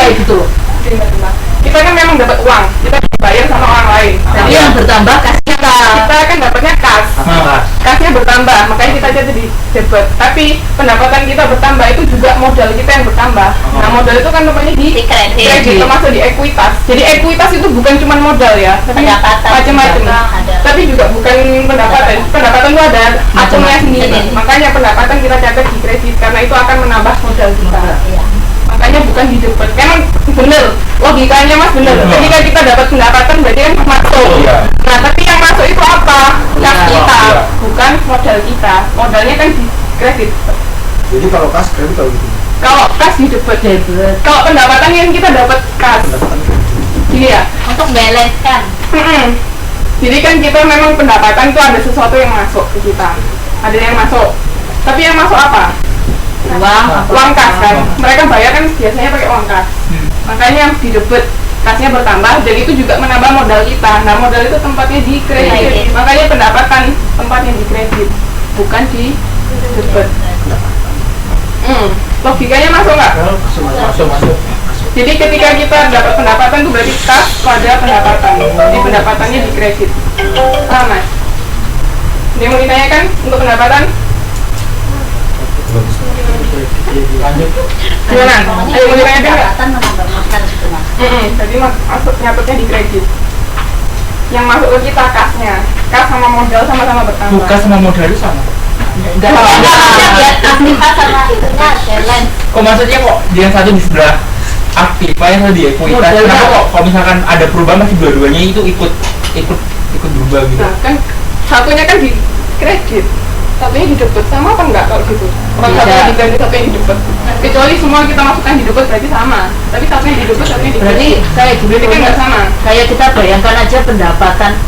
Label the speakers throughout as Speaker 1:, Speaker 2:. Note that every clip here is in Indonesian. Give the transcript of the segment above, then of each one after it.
Speaker 1: kayak gitu loh.
Speaker 2: Kita kan memang dapat uang, kita dibayar sama orang lain.
Speaker 1: Jadi yang bertambah kas kita
Speaker 2: kan dapatnya kas. Kasnya bertambah, makanya kita jadi debat. Tapi pendapatan kita bertambah itu juga modal kita yang bertambah. Nah, modal itu kan namanya di kredit, termasuk di ekuitas. Jadi ekuitas itu bukan cuma modal ya, tapi macam-macam. Tapi juga bukan pendapatan. Pendapatan itu ada akunnya sendiri. Makanya pendapatan kita catat di kredit karena itu akan menambah modal kita. Makanya bukan di debat. Kan bener, logikanya Mas bener. Ketika kita dapat pendapatan berarti kan masuk. Nah, tapi yang masuk itu apa? Kas kita, bukan modal kita. Modalnya kan di kredit.
Speaker 3: Jadi kalau kas kredit kalau gitu.
Speaker 2: Kalau kas di debat. Kalau pendapatan yang kita dapat kas. Gini ya.
Speaker 4: Untuk balance kan.
Speaker 2: Jadi kan kita memang pendapatan itu ada sesuatu yang masuk ke kita. Ada yang masuk. Tapi yang masuk apa? Uang kas kan. Mereka bayar kan biasanya pakai uang kas. Makanya di debit kasnya bertambah dan itu juga menambah modal kita. Nah, modal itu tempatnya di kredit. Makanya pendapatan tempatnya di kredit, bukan di debit. Logikanya masuk nggak?
Speaker 3: Masuk.
Speaker 2: Jadi ketika kita dapat pendapatan itu berarti kas pada pendapatan. Jadi pendapatannya di kredit. Paham Mas? Dia mau ditanyakan untuk pendapatan?
Speaker 3: Lanjut.
Speaker 2: Gimana? Ayo mau ditanyakan nggak?
Speaker 4: Pendapatan menambah modal gitu Mas.
Speaker 2: Jadi masuk nyatutnya di kredit. Yang masuk ke kita kasnya, kas sama modal sama-sama bertambah.
Speaker 5: Buka sama modal itu sama.
Speaker 4: Biar aktivitas sama itunya balance.
Speaker 5: Kok maksudnya kok yang satu di sebelah aktif, yang satu di ekuitas. Kenapa kok kalau misalkan ada perubahan masih dua-duanya itu ikut berubah gitu?
Speaker 2: Nah, kan satunya kan di kredit, satunya di debit, sama apa enggak kalau gitu? Orang satunya di kredit, satunya di debit. Kecuali semua kita masukkan di debit berarti sama. Tapi satunya di debit, satunya di
Speaker 1: berarti
Speaker 2: kredit.
Speaker 1: kayak gini
Speaker 2: Berarti kan nggak sama.
Speaker 1: Kayak kita bayangkan aja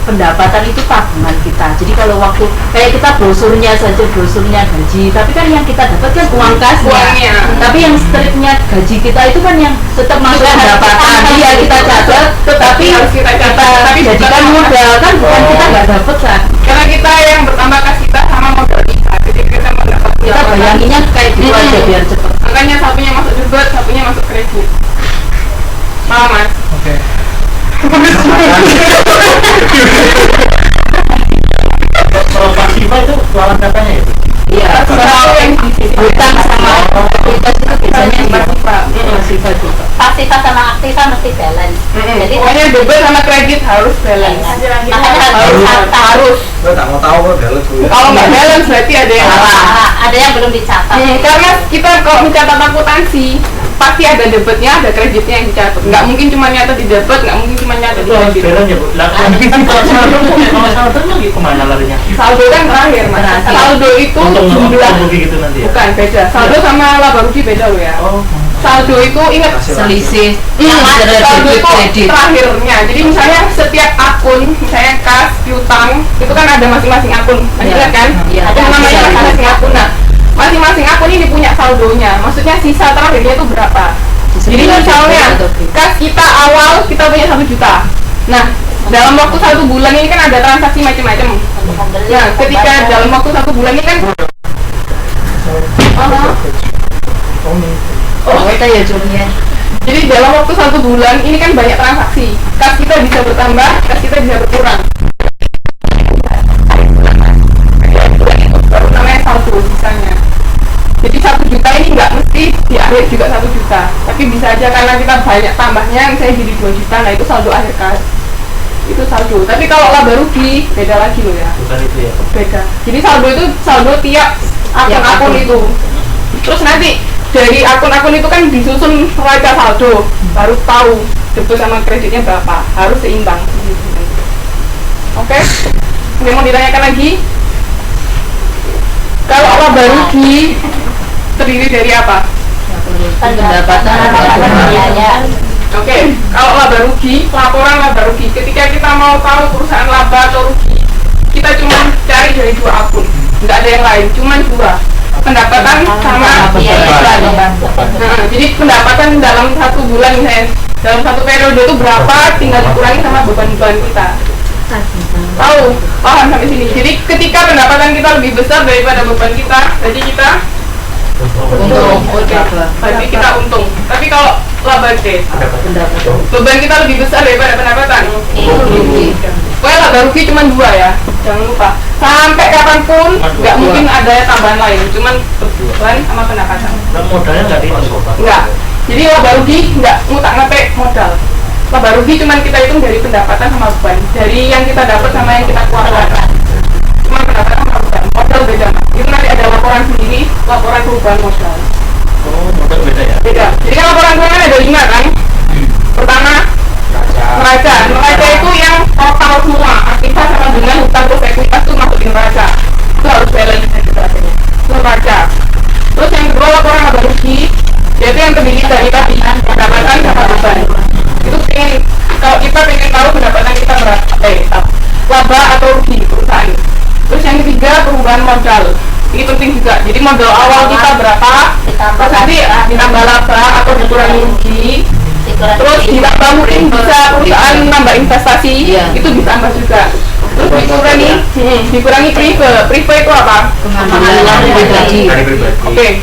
Speaker 1: pendapatan itu tabungan kita. Jadi kalau waktu kayak kita brosurnya gaji, tapi kan yang kita dapat kan uang kasnya.
Speaker 2: Uangnya.
Speaker 1: Tapi yang stripnya gaji kita itu kan yang tetap masuk pendapatan. Iya kita catat, tetapi
Speaker 2: Harus kita catat. Tapi
Speaker 1: jadikan
Speaker 2: bukan
Speaker 1: modal kan bukan kita nggak dapat kan.
Speaker 2: Karena kita yang bertambah kas kita sama modal kita. Jadi kita mendapat
Speaker 1: Kita
Speaker 2: pendapatan.
Speaker 1: bayanginnya kayak gitu aja biar cepet.
Speaker 2: Makanya satunya masuk debit, satunya masuk kredit. Paham Mas?
Speaker 5: Oke.
Speaker 3: Kalau pasifah itu lawan katanya ya?
Speaker 1: Iya.
Speaker 2: Satu yang di sini.
Speaker 1: Hutang sama ekuitas itu biasanya di pasifah juga.
Speaker 4: Pasifah sama aktifah mesti balance. Jadi
Speaker 2: Pokoknya debit sama kredit harus balance.
Speaker 4: makanya harus
Speaker 3: Gue tak mau tahu kok dalam dulu.
Speaker 2: Kalau nggak balance berarti ada yang salah.
Speaker 4: ada yang belum dicatat.
Speaker 2: Karena kita kalau mencatat akuntansi pasti ada debitnya, ada kreditnya yang dicatat. Nggak mungkin cuma nyatet di debit, nggak mungkin cuma nyatet di
Speaker 3: Itu harus
Speaker 2: kredit.
Speaker 3: balance ya Bu. Lah kalau saldo lagi kemana larinya?
Speaker 2: Saldo kan terakhir Mas. Saldo itu
Speaker 3: Untung
Speaker 2: jumlah.
Speaker 3: rugi gitu nanti ya?
Speaker 2: Bukan, beda. Saldo sama laba rugi beda loh ya.
Speaker 3: Oh.
Speaker 2: Saldo itu ingat
Speaker 1: Selisih
Speaker 2: saldo
Speaker 1: debit
Speaker 2: itu
Speaker 1: kredit.
Speaker 2: terakhirnya. Jadi misalnya setiap akun, misalnya kas, piutang, itu kan ada masing-masing akun. Masih ingat kan?
Speaker 1: Iya.
Speaker 2: Ada namanya
Speaker 1: Iya.
Speaker 2: masing-masing akun. Nah, masing-masing akun ini punya saldonya. Maksudnya sisa terakhirnya itu berapa? Jadi misalnya kas kita awal kita punya 1 juta. Nah, dalam waktu 1 bulan ini kan ada transaksi macam-macam. Nah, ketika dalam waktu 1 bulan ini kan
Speaker 1: Kita ya jumnya.
Speaker 2: jadi dalam waktu 1 bulan ini kan banyak transaksi. Kas kita bisa bertambah, kas kita bisa berkurang. Namanya saldo sisanya. Jadi 1 juta ini nggak mesti di akhir juga 1 juta, tapi bisa aja karena kita banyak tambahnya, misalnya jadi 2 juta, nah itu saldo akhir kas. Itu saldo. Tapi kalau laba rugi beda lagi loh ya.
Speaker 3: Bukan itu ya?
Speaker 2: Beda. Jadi saldo itu saldo tiap akun itu. Terus nanti dari akun-akun itu kan disusun raja saldo, baru tahu debit sama kreditnya berapa, harus seimbang. Oke? Ada yang mau ditanyakan lagi? Kalau laba rugi terdiri dari apa?
Speaker 1: Pendapatan
Speaker 4: biaya.
Speaker 2: Oke, kalau laba rugi, laporan laba rugi. Ketika kita mau tahu perusahaan laba atau rugi, kita cuma cari dari 2 akun, nggak ada yang lain, cuma 2. Pendapatan sama
Speaker 4: biaya.
Speaker 2: Nah, jadi pendapatan dalam 1 bulan misalnya, dalam 1 periode itu berapa, tinggal dikurangi sama beban-beban kita. Tahu? Paham sampai sini. Jadi ketika pendapatan kita lebih besar daripada beban kita, jadi kita untung. Oke, berarti kita untung. Tapi kalau laba budget.
Speaker 1: Pendapatan.
Speaker 2: Beban kita lebih besar daripada pendapatan. Pokoknya laba rugi cuma 2 ya, jangan lupa. Sampai kapanpun nggak mungkin ada tambahan lain, cuman beban sama pendapatan.
Speaker 3: Modalnya nggak dihitung.
Speaker 2: Enggak. Jadi laba rugi nggak ngutak-ngatik modal. Laba rugi cuman kita hitung dari pendapatan sama beban, dari yang kita dapat sama yang kita keluarkan. Cuma pendapatan sama beban, modal beda. Itu nanti ada laporan sendiri, laporan perubahan modal.
Speaker 3: Oh, modal beda ya.
Speaker 2: Beda. Jadi kan laporan keuangan ada 5 kan. Pertama neraca itu yang total semua aktivitas sama dengan hutang plus ekuitas itu masukin neraca. Itu harus balance juga. Itu neraca. Terus yang kedua laporan laba rugi, yaitu yang terdiri dari tadi pendapatan sama beban. Itu kalau kita pengen tahu pendapatan kita berapa, laba atau rugi perusahaan. Terus yang ketiga perubahan modal. Ini penting juga. Jadi modal awal kita berapa, terus nanti ditambah laba atau dikurangi rugi. Terus ditambah mungkin bisa perusahaan nambah investasi, itu ditambah juga. Terus dikurangi prive itu apa?
Speaker 1: Pengambilan pribadi.
Speaker 2: Oke.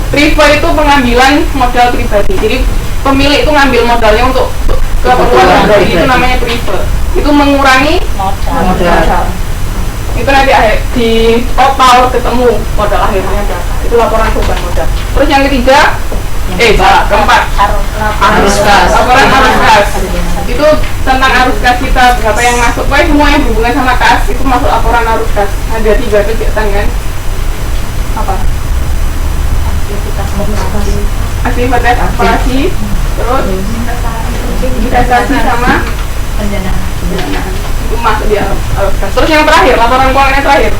Speaker 2: Prive itu pengambilan modal pribadi. Jadi pemilik itu ngambil modalnya untuk keperluan pribadi, itu namanya prive. Itu mengurangi modal. Itu nanti di total ketemu modal akhirnya berapa. Itu laporan perubahan modal. Terus yang ketiga keempat
Speaker 1: Arus kas.
Speaker 2: laporan arus kas. Itu tentang arus kas kita, berapa yang masuk. Pokoknya semua yang berhubungan sama kas itu masuk laporan arus kas. Ada 3 kegiatan kan. Apa? Aktivitas operasi, terus investasi sama pendanaan. Itu masuk di arus kas. Terus yang terakhir, laporan keuangan yang terakhir.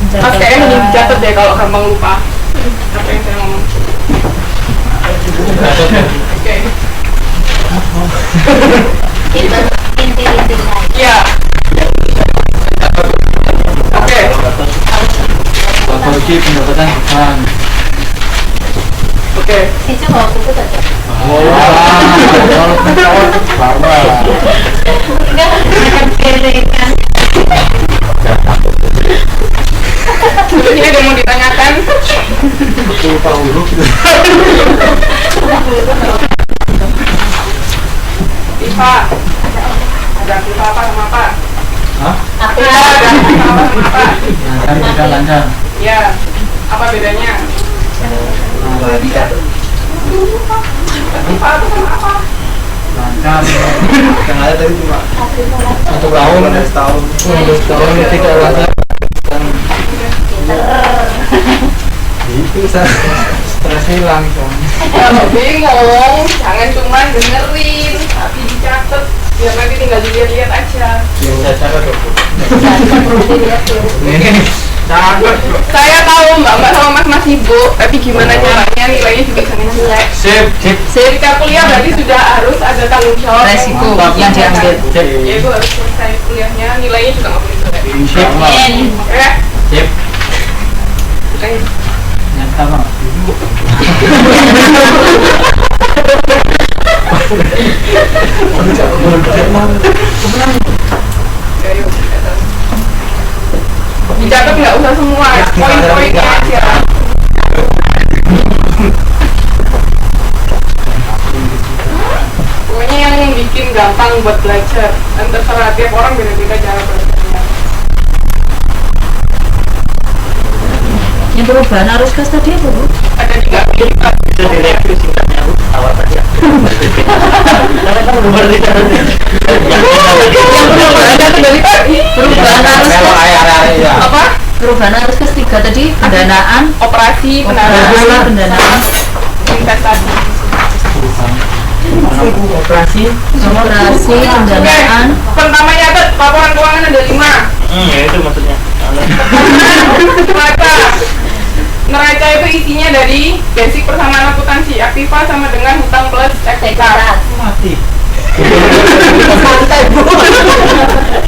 Speaker 2: Mas kayaknya mending dicatat deh kalau gampang lupa apa yang saya ngomong. Oke.
Speaker 4: Itu inti-intinya.
Speaker 2: Iya. Oke.
Speaker 5: Laba rugi, pendapatan, beban.
Speaker 2: Oke.
Speaker 4: Itu mau buku saja.
Speaker 2: Ini ada yang mau ditanyakan? Tifa. Ada tifa apa sama apa?
Speaker 5: Hah?
Speaker 2: Ada tifa apa sama apa?
Speaker 5: Lancar.
Speaker 2: Ya. Apa bedanya? Tifa apa sama apa?
Speaker 5: Lancar. Yang ada tadi cuma 1 tahun, 12 tahun, 3 lancar. Itu stres hilang
Speaker 2: Kalau bingung, jangan cuma dengerin, tapi dicatat. Biar nanti tinggal dilihat-lihat aja.
Speaker 3: Saya cara dong.
Speaker 2: Saya tahu mbak-mbak sama mas-mas sibuk, tapi gimana caranya nilainya juga jangan jelek.
Speaker 5: Sip.
Speaker 2: Ketika kuliah berarti sudah harus ada tanggung jawab
Speaker 1: Resiko yang diambil.
Speaker 2: yaitu harus selesai kuliahnya, nilainya juga nggak boleh jelek.
Speaker 5: Insyaallah.
Speaker 2: Oke?
Speaker 5: Sip.
Speaker 2: Oke.
Speaker 5: Yang sama.
Speaker 2: Ya, yuk, dicatat. Dicatat nggak usah semua, poin-poinnya aja. Pokoknya yang bikin gampang buat belajar, dan terserah tiap orang beda-beda cara belajarnya.
Speaker 1: Yang perubahan arus kas tadi apa, Bu?
Speaker 2: Ada 3 pilihan.
Speaker 3: Bisa direview singkatnya, Bu. Awal saja. Karena kan belum berarti
Speaker 2: Yang perubahan dari tadi.
Speaker 1: Perubahan arus kas.
Speaker 2: Apa?
Speaker 1: Perubahan arus kas 3 tadi, pendanaan,
Speaker 2: Operasi,
Speaker 1: pendanaan,
Speaker 2: pendanaan, investasi.
Speaker 5: Operasi.
Speaker 1: operasi, pendanaan.
Speaker 2: Pertama nyatet laporan keuangan ada 5.
Speaker 3: ya itu maksudnya.
Speaker 2: Neraca itu isinya dari basic persamaan akuntansi, aktiva sama dengan hutang plus ekuitas.
Speaker 3: Mati.
Speaker 1: Santai, Bu.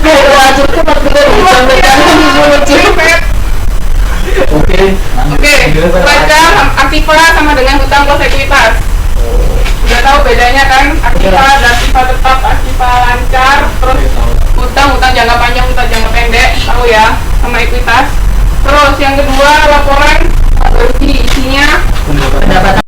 Speaker 1: Kayak wajib cepat
Speaker 5: Oke.
Speaker 2: Oke, neraca aktiva sama dengan hutang plus ekuitas. Udah tahu bedanya kan? Aktiva ada aktiva tetap, aktiva lancar, terus hutang jangka panjang, hutang jangka pendek, tahu ya, sama ekuitas. Terus yang kedua laporan rugi isinya
Speaker 1: pendapatan